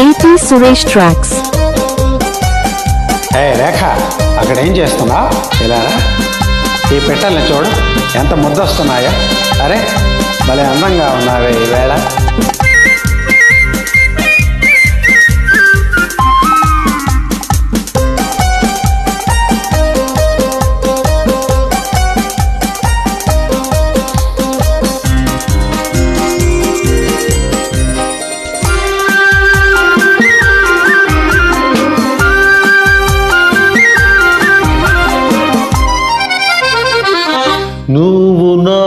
AP Suresh Tracks. ఏ రేఖ, అక్కడ ఏం చేస్తున్నావు? ఇలా ఈ పెట్టల్ని చూడు, ఎంత ముద్దొస్తున్నాయో. అరే భలే అందంగా ఉన్నావే ఈవేళ. నువ్వు నా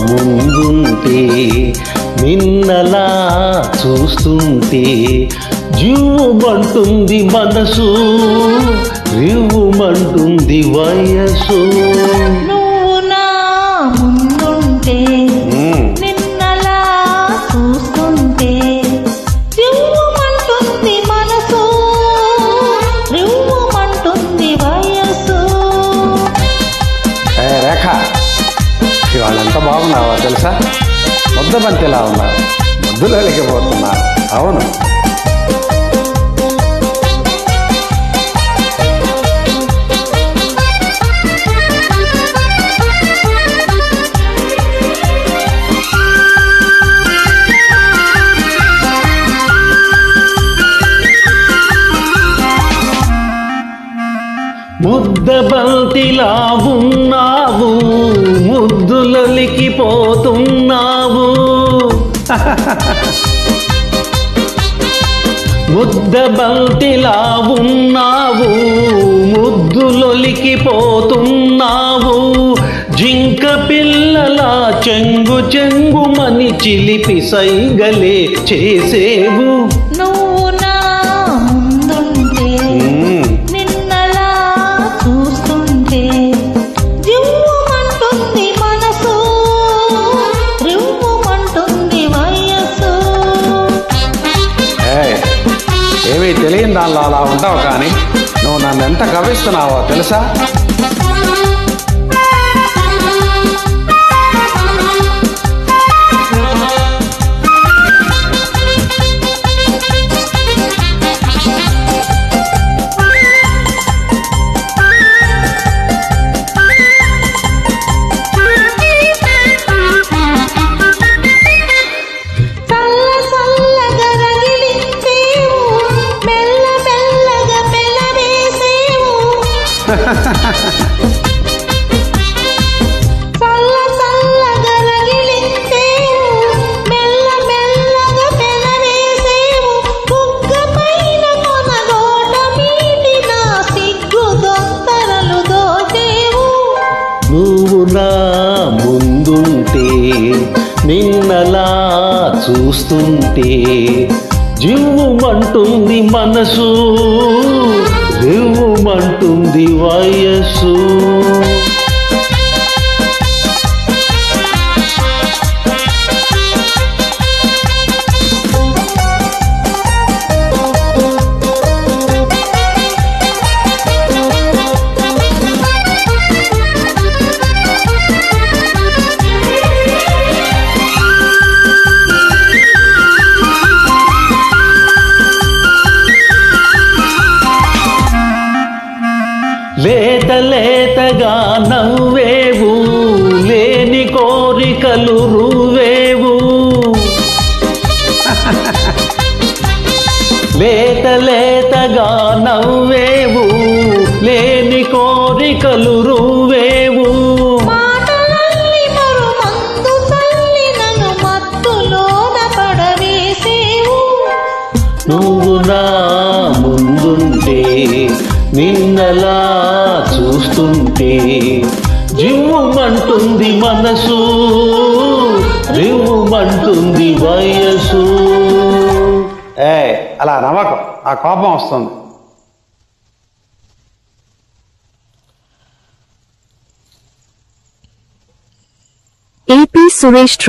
ముందుంటే నిన్నలా చూస్తుంటే జీవమంటుంది మనసు, రివ్వుమంటుంది వయసు. నువ్వు నా ముందుంటే నిన్నలా చూస్తుంటే రివ్వుమంటుంది మనసు, రివ్వుమంటుంది వయసు. ఏ రేఖ, ఇవాళ ఎంత బాగున్నావో తెలుసా? ముద్దబంతిలా ఉన్నావు, ముద్దులో వెళ్ళిపోతున్నావు. అవును, ముద్దబంతిలా ఉన్నావు, ముద్దులొలికిపోతున్నావు. ముద్దబంతిలా ఉన్నావు, ముద్దులొలికిపోతున్నావు. జింక పిల్లల చెంగు చెంగుమని చిలిపి సైగలే చేసేవు. నువ్వు నా ముందుంటే నిన్నలా చూస్తుంటే రివ్వుమంటుంది మనసు, రివ్వుమంటుంది వయసు. ఏమీ తెలియని దానిలో అలా ఉంటావు, కానీ నువ్వు నన్ను ఎంత కవిస్తున్నావో తెలుసా? నువ్వు నా ముందుంటే నిన్నలా చూస్తుంటే జివ్వుమంటుంది మనసు, రివ్వుమంటుంది వయసు. లేత లేతగా నవ్వేవు, లేని కోరికలు రువేవు. లేత లేతగా నవ్వేవు, లేని కోరికలు రువేవు. మాటలల్లి మరుమందు చల్లి నన్ను మత్తులోన పడవేసేవు. నువ్వు నా ముందుంటే నిన్నలా చూస్తుంటే జివ్వుమంటుంది మనసు, రివ్వుమంటుంది వయసు. అలా నమ్మకం, ఆ కోపం వస్తుంది. AP Suresh Tracks.